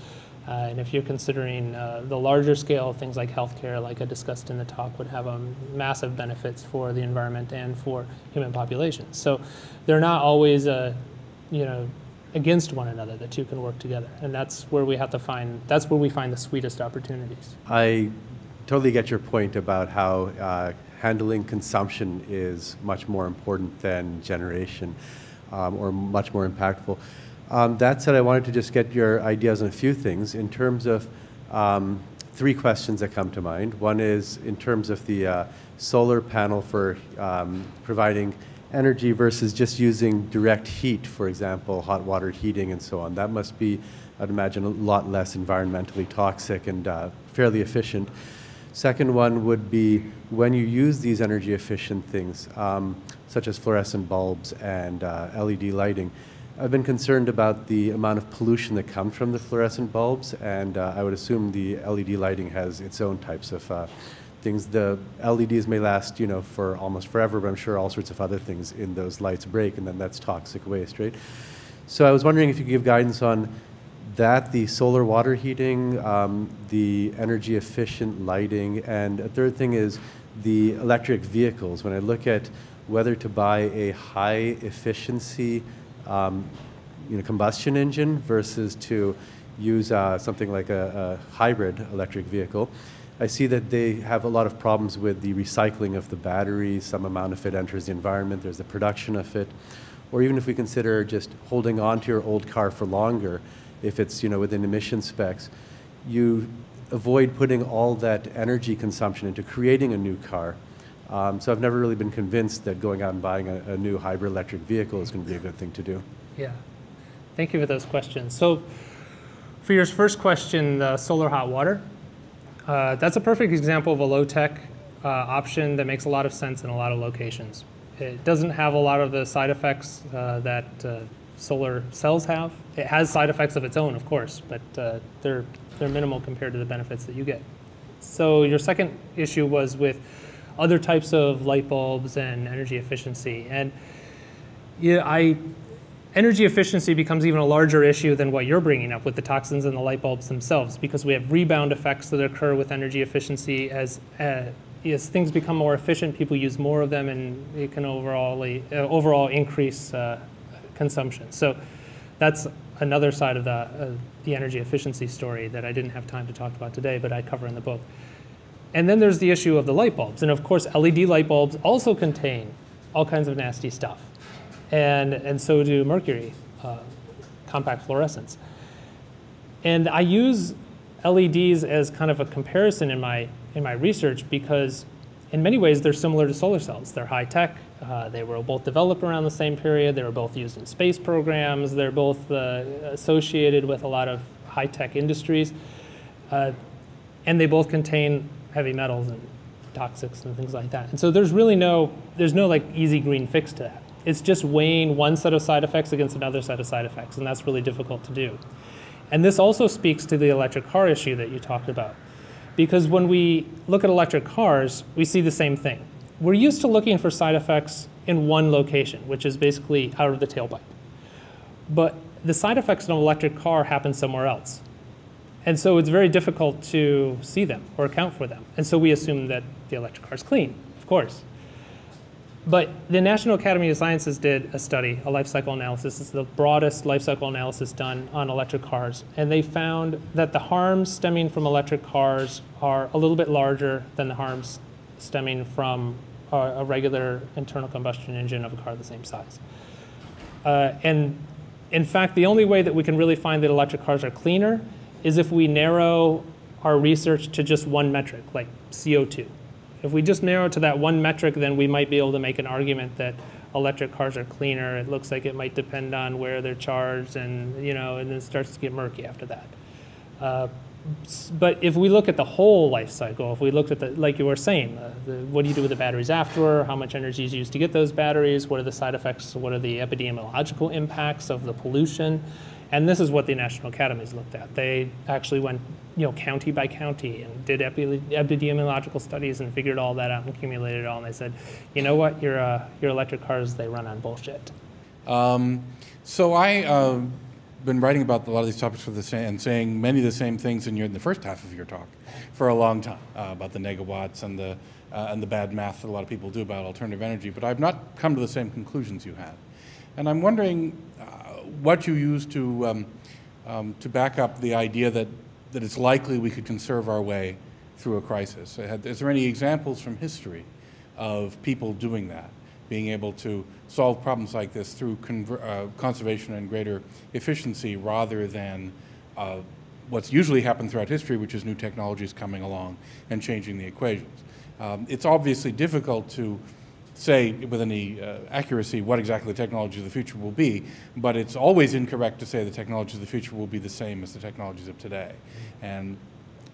And if you're considering the larger scale, things like healthcare, like I discussed in the talk, would have massive benefits for the environment and for human populations. So they're not always, against one another. The two can work together, and that's where we have to find. That's where we find the sweetest opportunities. I totally get your point about how handling consumption is much more important than generation, or much more impactful. That said, I wanted to just get your ideas on a few things in terms of three questions that come to mind. One is in terms of the solar panel for providing energy versus just using direct heat, for example, hot water heating and so on. That must be, I'd imagine, a lot less environmentally toxic and fairly efficient. Second one would be when you use these energy efficient things, such as fluorescent bulbs and LED lighting, I've been concerned about the amount of pollution that comes from the fluorescent bulbs, and I would assume the LED lighting has its own types of things. The LEDs may last, for almost forever, but I'm sure all sorts of other things in those lights break, and then that's toxic waste, right? So I was wondering if you could give guidance on that, the solar water heating, the energy efficient lighting, and a third thing is the electric vehicles. When I look at whether to buy a high efficiency combustion engine versus to use something like a hybrid electric vehicle, I see that they have a lot of problems with the recycling of the battery. Some amount of it enters the environment. There's the production of it. Or even if we consider just holding on to your old car for longer, if it's within emission specs, you avoid putting all that energy consumption into creating a new car. So I've never really been convinced that going out and buying a new hybrid electric vehicle is going to be a good thing to do. Yeah, thank you for those questions. So for your first question, the solar hot water, that's a perfect example of a low-tech option that makes a lot of sense in a lot of locations. It doesn't have a lot of the side effects that solar cells have. It has side effects of its own, of course, but they're minimal compared to the benefits that you get. So your second issue was with other types of light bulbs and energy efficiency. And energy efficiency becomes even a larger issue than what you're bringing up with the toxins and the light bulbs themselves, because we have rebound effects that occur with energy efficiency as things become more efficient, people use more of them, and it can overall increase consumption. So that's another side of the energy efficiency story that I didn't have time to talk about today, but I cover in the book. And then there's the issue of the light bulbs. And of course, LED light bulbs also contain all kinds of nasty stuff. And so do mercury, compact fluorescents. And I use LEDs as kind of a comparison in my research because in many ways they're similar to solar cells. They're high tech. They were both developed around the same period. They were both used in space programs. They're both associated with a lot of high tech industries. And they both contain heavy metals and toxics and things like that. And so there's no like easy green fix to that. It's just weighing one set of side effects against another set of side effects, and that's really difficult to do. And this also speaks to the electric car issue that you talked about. Because when we look at electric cars, we see the same thing. We're used to looking for side effects in one location, which is basically out of the tailpipe. But the side effects of an electric car happen somewhere else. And so it's very difficult to see them or account for them. And so we assume that the electric car is clean, of course. But the National Academy of Sciences did a study, a life cycle analysis. It's the broadest life cycle analysis done on electric cars. And they found that the harms stemming from electric cars are a little bit larger than the harms stemming from a regular internal combustion engine of a car the same size. And in fact, the only way that we can really find that electric cars are cleaner is if we narrow our research to just one metric, like CO2. If we just narrow to that one metric, then we might be able to make an argument that electric cars are cleaner. It looks like it might depend on where they're charged, and and then it starts to get murky after that. But if we look at the whole life cycle, if we looked at like you were saying, what do you do with the batteries after? How much energy is used to get those batteries? What are the side effects? What are the epidemiological impacts of the pollution? And this is what the National Academies looked at. They actually went county by county and did epidemiological studies and figured all that out and accumulated it all. And they said, you know what, your electric cars, they run on bullshit. So I been writing about a lot of these topics and saying many of the same things in the first half of your talk for a long time about the negawatts and the bad math that a lot of people do about alternative energy. But I've not come to the same conclusions you have. And I'm wondering what you use to back up the idea that it's likely we could conserve our way through a crisis. Is there any examples from history of people doing that, being able to solve problems like this through conservation and greater efficiency rather than what's usually happened throughout history, which is new technologies coming along and changing the equations? It's obviously difficult to say with any accuracy what exactly the technology of the future will be, but it's always incorrect to say the technologies of the future will be the same as the technologies of today. And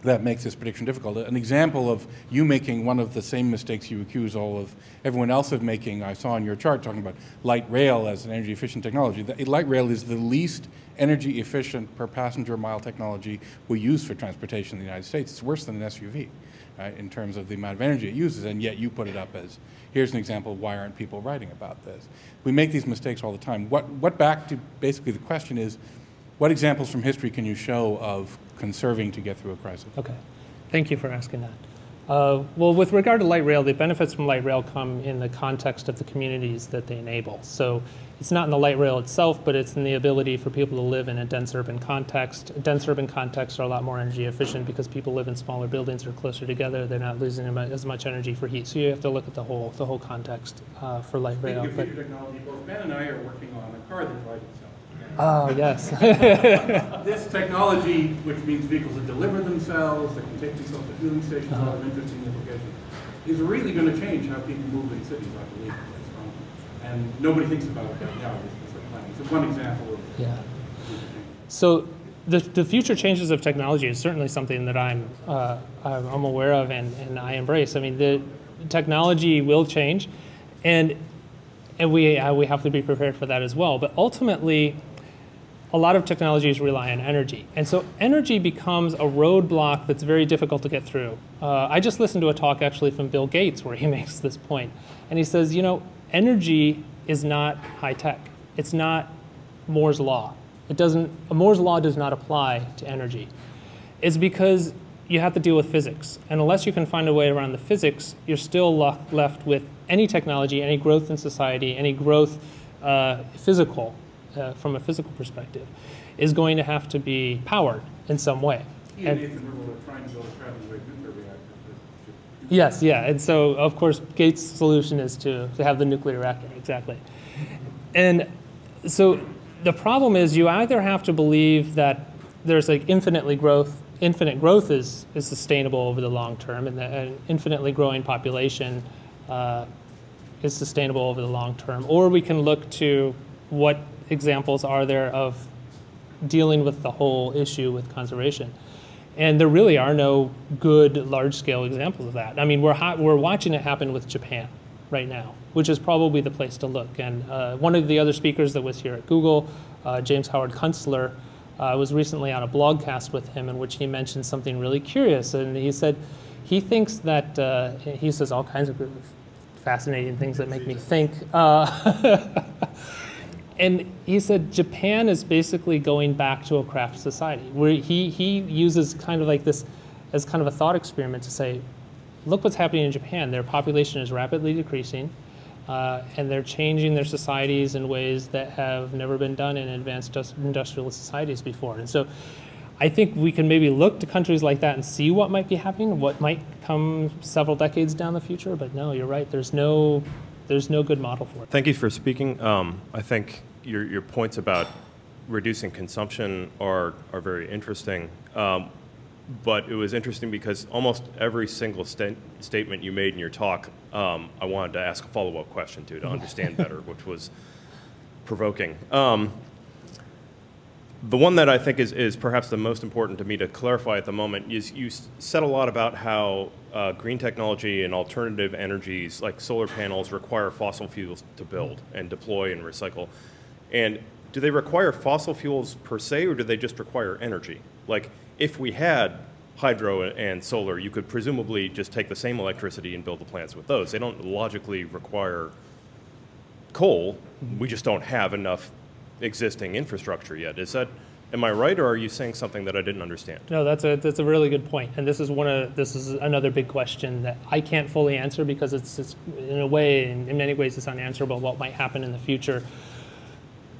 that makes this prediction difficult. An example of you making one of the same mistakes you accuse all of everyone else of making, I saw in your chart talking about light rail as an energy efficient technology. Light rail is the least energy efficient per passenger mile technology we use for transportation in the United States. It's worse than an SUV. Right, in terms of the amount of energy it uses, and yet you put it up as, here's an example of why aren't people writing about this. We make these mistakes all the time. What back to basically the question is, what examples from history can you show of conserving to get through a crisis? Okay, thank you for asking that. Well, with regard to light rail, the benefits from light rail come in the context of the communities that they enable. So it's not in the light rail itself, but it's in the ability for people to live in a dense urban context. Dense urban contexts are a lot more energy efficient because people live in smaller buildings, they're closer together, they're not losing as much energy for heat. So you have to look at the whole context for light rail. Speaking of future technology, both Ben and I are working on a car that drives itself. Oh, yes. This technology, which means vehicles that deliver themselves, that can take themselves to fueling stations, a lot of interesting implications, is really going to change how people move in cities, I believe. And nobody thinks about it right now. It's one example of So the future changes of technology is certainly something that I'm aware of and I embrace. I mean, the technology will change, and we have to be prepared for that as well. But ultimately, a lot of technologies rely on energy. And so energy becomes a roadblock that's very difficult to get through. I just listened to a talk actually from Bill Gates where he makes this point. And he says, energy is not high tech. It's not Moore's law. Moore's law does not apply to energy. It's because you have to deal with physics. And unless you can find a way around the physics, you're still left with any technology, any growth in society, any growth from a physical perspective, is going to have to be powered in some way. Yes, yeah, and so of course Gates' solution is to have the nuclear reactor, exactly. And so the problem is you either have to believe that there's like infinite growth is sustainable over the long term, and an infinitely growing population is sustainable over the long term, or we can look to what examples are there of dealing with the whole issue with conservation. And there really are no good large-scale examples of that. I mean, we're watching it happen with Japan right now, which is probably the place to look. And one of the other speakers that was here at Google, James Howard Kunstler, was recently on a blogcast with him in which he mentioned something really curious. And he said he thinks that, he says all kinds of fascinating things that make me think. And he said Japan is basically going back to a craft society, where he uses kind of like this as kind of a thought experiment to say, look what's happening in Japan. Their population is rapidly decreasing, and they're changing their societies in ways that have never been done in advanced industrial societies before. And so I think we can maybe look to countries like that and see what might be happening, what might come several decades down the future. But no, you're right. There's no good model for it. Thank you for speaking. I think your points about reducing consumption are very interesting. But it was interesting because almost every single statement you made in your talk, I wanted to ask a follow-up question to understand better, which was provoking. The one that I think is perhaps the most important to me to clarify at the moment is you said a lot about how green technology and alternative energies like solar panels require fossil fuels to build and deploy and recycle. And do they require fossil fuels per se, or do they just require energy? Like, if we had hydro and solar, you could presumably just take the same electricity and build the plants with those. They don't logically require coal. We just don't have enough existing infrastructure yet. Am I right, or are you saying something that I didn't understand? No, that's a really good point, and this is another big question that I can't fully answer because it's in a way, in many ways, it's unanswerable. What might happen in the future?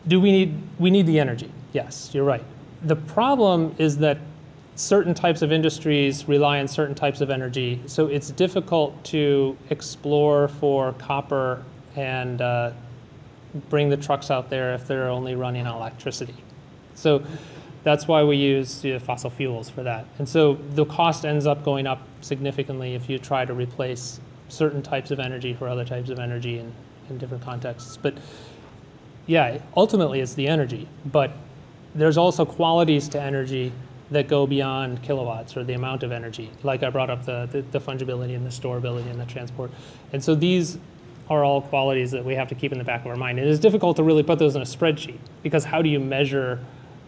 We need the energy? Yes, you're right. The problem is that certain types of industries rely on certain types of energy, so it's difficult to explore for copper and bring the trucks out there if they're only running on electricity. So that's why we use fossil fuels for that. And so the cost ends up going up significantly if you try to replace certain types of energy for other types of energy in different contexts. But yeah, ultimately it's the energy. But there's also qualities to energy that go beyond kilowatts or the amount of energy. Like I brought up the fungibility and the storability and the transport. And so these are all qualities that we have to keep in the back of our mind. It is difficult to really put those in a spreadsheet because how do you measure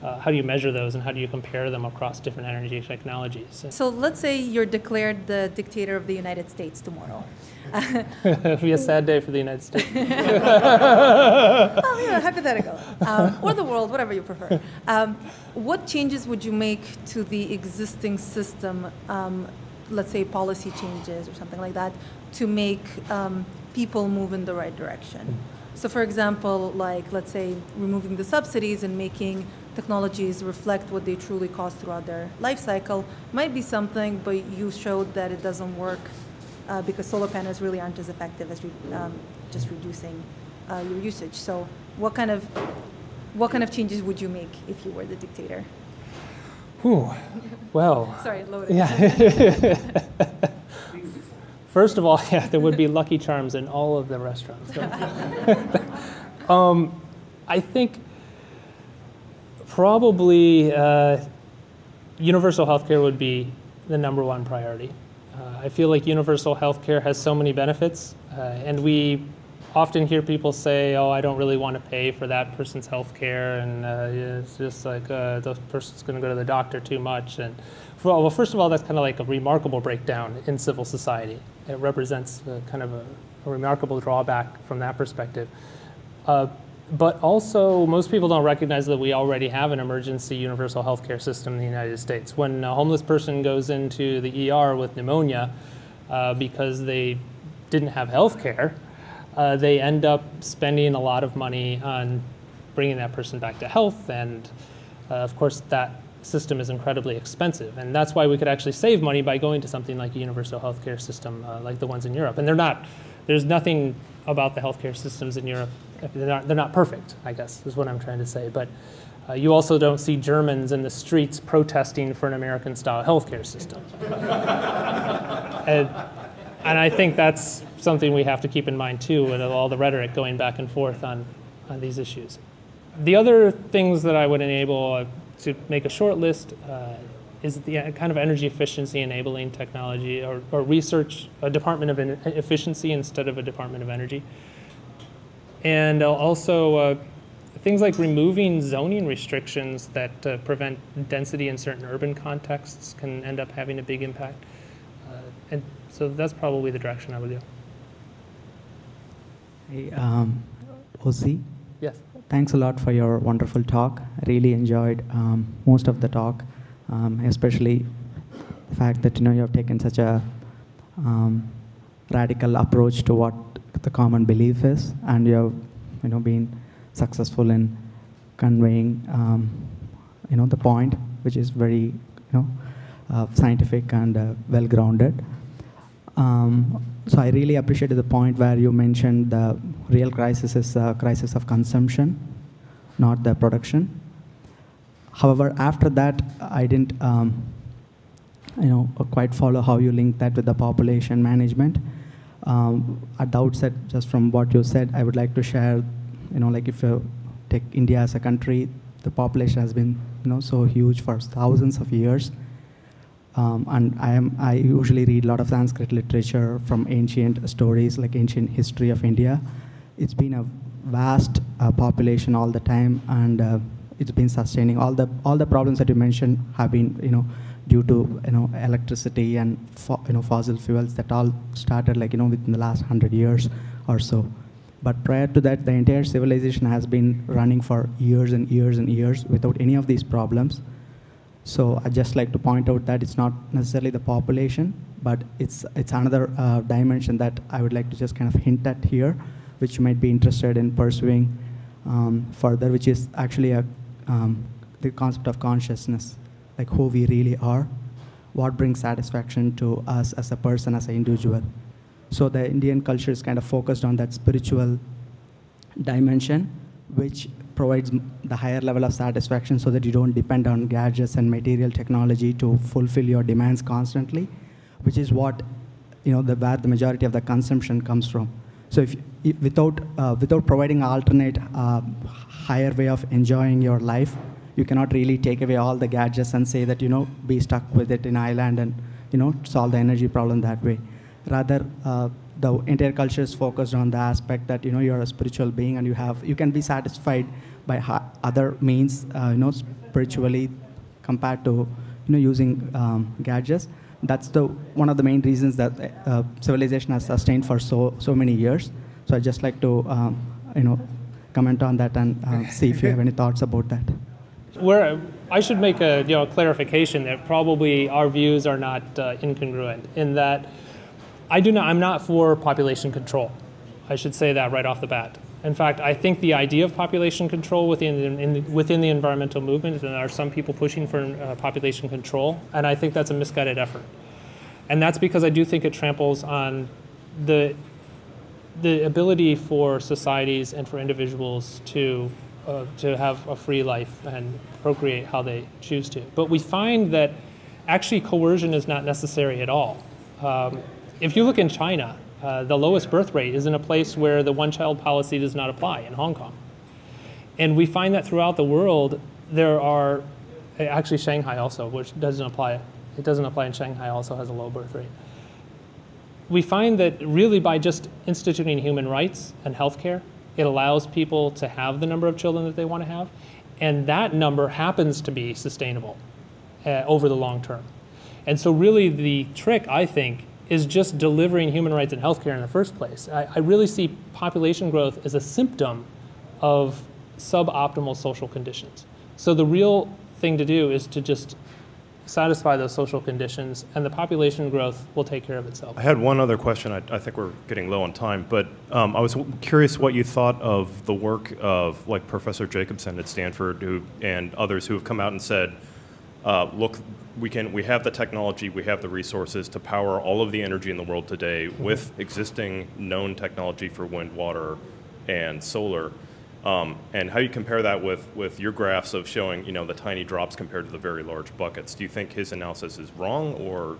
those and how do you compare them across different energy technologies? So let's say you're declared the dictator of the United States tomorrow. It'll be a sad day for the United States. Well, hypothetical. Or the world, whatever you prefer. What changes would you make to the existing system, let's say policy changes or something like that, to make people move in the right direction? So for example, like let's say removing the subsidies and making technologies reflect what they truly cost throughout their life cycle might be something, but you showed that it doesn't work because solar panels really aren't as effective as just reducing your usage. So what kind of changes would you make if you were the dictator? Ooh, well. Sorry, loaded. Yeah. First of all, yeah, there would be Lucky Charms in all of the restaurants. I think probably universal healthcare would be the #1 priority. I feel like universal healthcare has so many benefits, and we often hear people say, "Oh, I don't really want to pay for that person's healthcare," and it's just like those person's going to go to the doctor too much. And well, first of all, that's kind of like a remarkable breakdown in civil society. It represents kind of a remarkable drawback from that perspective. But also, most people don't recognize that we already have an emergency universal healthcare system in the United States. When a homeless person goes into the ER with pneumonia because they didn't have healthcare, they end up spending a lot of money on bringing that person back to health. And of course, that system is incredibly expensive. And that's why we could actually save money by going to something like a universal healthcare system like the ones in Europe. And there's nothing about the healthcare systems in Europe. They're not perfect, I guess, is what I'm trying to say. But you also don't see Germans in the streets protesting for an American-style healthcare system. And I think that's something we have to keep in mind, too, with all the rhetoric going back and forth on these issues. The other things that I would enable, to make a short list, is the kind of energy efficiency enabling technology or research, a department of efficiency instead of a department of energy. And also things like removing zoning restrictions that prevent density in certain urban contexts can end up having a big impact. And so that's probably the direction I would go. Hey, Ozzie? Yes. thanks a lot for your wonderful talk. I really enjoyed most of the talk, especially the fact that you have taken such a radical approach to what the common belief is, and you have been successful in conveying the point, which is very scientific and well grounded. So I really appreciated the point where you mentioned the real crisis is a crisis of consumption, not the production. However, after that, I didn't quite follow how you link that with the population management. At the outset, just from what you said, I would like to share, like if you take India as a country, the population has been so huge for thousands of years. And I usually read a lot of Sanskrit literature from ancient stories, like ancient history of India. It's been a vast population all the time, and it's been sustaining. All the problems that you mentioned have been, due to electricity and fossil fuels that all started within the last 100 years or so. But prior to that, the entire civilization has been running for years and years and years without any of these problems. So I'd just like to point out that it's not necessarily the population, but it's another dimension that I would like to just kind of hint at here, which you might be interested in pursuing further, which is actually the concept of consciousness, like who we really are, what brings satisfaction to us as a person, as an individual. So the Indian culture is kind of focused on that spiritual dimension, which provides the higher level of satisfaction so that you don't depend on gadgets and material technology to fulfill your demands constantly, which is what, where the majority of the consumption comes from. So if without providing an alternate higher way of enjoying your life, you cannot really take away all the gadgets and say that, be stuck with it in island and, solve the energy problem that way. Rather, the entire culture is focused on the aspect that you're a spiritual being and you can be satisfied by other means, spiritually, compared to using gadgets. That's one of the main reasons that civilization has sustained for so many years. So I'd just like to comment on that and see if you have any thoughts about that. I should make a clarification that probably our views are not incongruent in that I'm not for population control. I should say that right off the bat. In fact, I think the idea of population control within the environmental movement, and there are some people pushing for population control, and I think that's a misguided effort. And that's because I do think it tramples on the ability for societies and for individuals to have a free life and procreate how they choose to. But we find that actually coercion is not necessary at all. If you look in China, the lowest birth rate is in a place where the one-child policy does not apply, in Hong Kong. And we find that throughout the world, there are, actually Shanghai also, which doesn't apply. It doesn't apply in Shanghai, also has a low birth rate. We find that really by just instituting human rights and healthcare, it allows people to have the number of children that they want to have, and that number happens to be sustainable over the long term. And so really the trick, I think, is just delivering human rights and healthcare in the first place. I really see population growth as a symptom of suboptimal social conditions. So the real thing to do is to just satisfy those social conditions, and the population growth will take care of itself. I had one other question. I think we're getting low on time, but I was curious what you thought of the work of like Professor Jacobson at Stanford and others who have come out and said, look, we have the technology, we have the resources to power all of the energy in the world today with existing known technology for wind, water, and solar. And how you compare that with your graphs of showing the tiny drops compared to the very large buckets. Do you think his analysis is wrong, or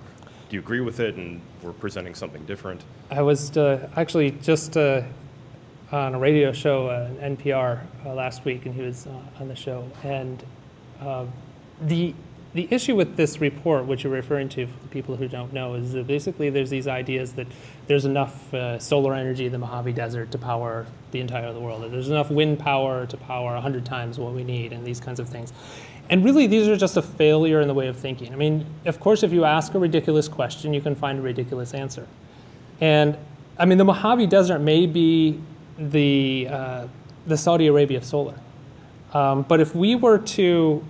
do you agree with it and we're presenting something different? I was actually just on a radio show, NPR, last week, and he was on the show. And the issue with this report, which you're referring to, for the people who don't know, is that basically there's these ideas that there's enough solar energy in the Mojave Desert to power the entire world. That there's enough wind power to power 100 times what we need, and these kinds of things. And really, these are just a failure in the way of thinking. I mean, of course, if you ask a ridiculous question, you can find a ridiculous answer. And I mean, the Mojave Desert may be the the Saudi Arabia of solar. But if we were to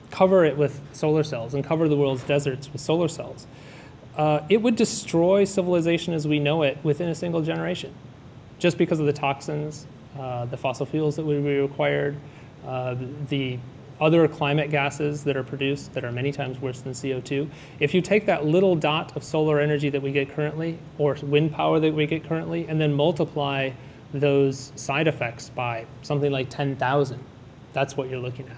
cover it with solar cells and cover the world's deserts with solar cells, it would destroy civilization as we know it within a single generation, just because of the toxins, the fossil fuels that would be required, the other climate gases that are produced that are many times worse than CO2. If you take that little dot of solar energy that we get currently, or wind power that we get currently, and then multiply those side effects by something like 10,000, that's what you're looking at.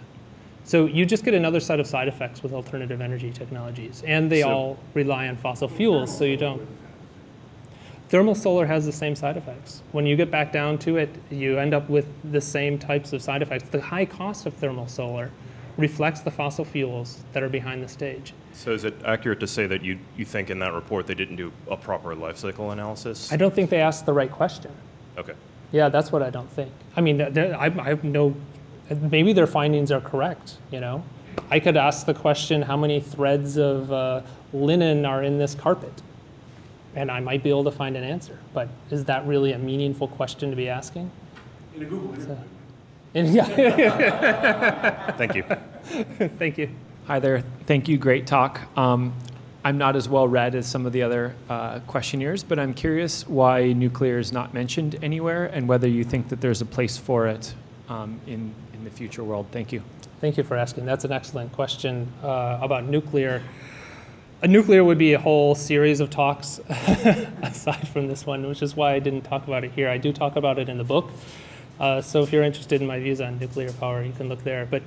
So you just get another set of side effects with alternative energy technologies, and they all rely on fossil fuels, so you don't. Thermal solar has the same side effects. When you get back down to it, you end up with the same types of side effects. The high cost of thermal solar reflects the fossil fuels that are behind the stage. So is it accurate to say that you think in that report they didn't do a proper life cycle analysis? I don't think they asked the right question. Okay. Yeah, that's what I don't think. I mean, I have no, maybe their findings are correct, you know? I could ask the question, how many threads of linen are in this carpet? And I might be able to find an answer, but is that really a meaningful question to be asking? In a Google interview. Yeah. Thank you. Thank you. Hi there. Thank you. Great talk. I'm not as well read as some of the other questionnaires, but I'm curious why nuclear is not mentioned anywhere and whether you think that there's a place for it in the future world. Thank you. Thank you for asking. That's an excellent question about nuclear. Nuclear would be a whole series of talks aside from this one, which is why I didn't talk about it here. I do talk about it in the book. So if you're interested in my views on nuclear power, you can look there. But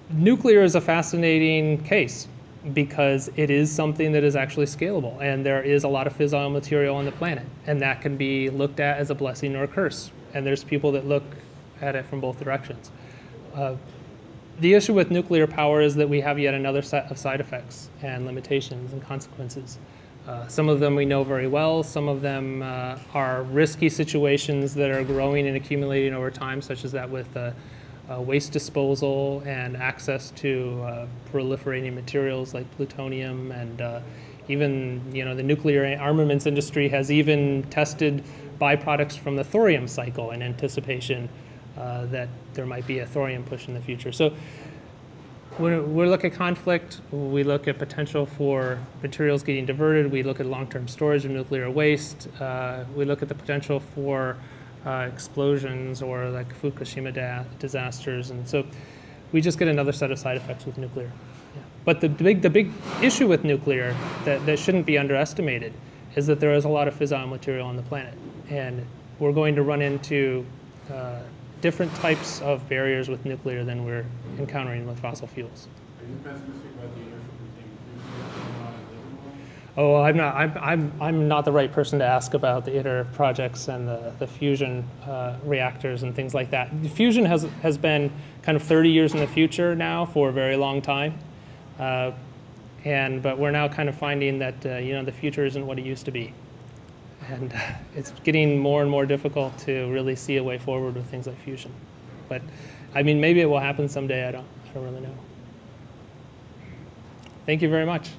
nuclear is a fascinating case because it is something that is actually scalable. And there is a lot of fissile material on the planet. And that can be looked at as a blessing or a curse. And there's people that look at it from both directions. The issue with nuclear power is that we have yet another set of side effects and limitations and consequences. Some of them we know very well. Some of them are risky situations that are growing and accumulating over time, such as that with waste disposal and access to proliferating materials like plutonium, and even the nuclear armaments industry has even tested byproducts from the thorium cycle in anticipation that there might be a thorium push in the future. So when we look at conflict, we look at potential for materials getting diverted, we look at long-term storage of nuclear waste, we look at the potential for explosions or like Fukushima disasters, and so we just get another set of side effects with nuclear. Yeah. But the big issue with nuclear that shouldn't be underestimated is that there is a lot of fissile material on the planet, and we're going to run into different types of barriers with nuclear than we're encountering with fossil fuels. Are you pessimistic about the inertial containment? Oh, I'm not the right person to ask about the ITER projects and the fusion reactors and things like that. Fusion has been kind of 30 years in the future now for a very long time, but we're now kind of finding that the future isn't what it used to be. And it's getting more and more difficult to really see a way forward with things like fusion. But I mean, maybe it will happen someday. I don't really know. Thank you very much.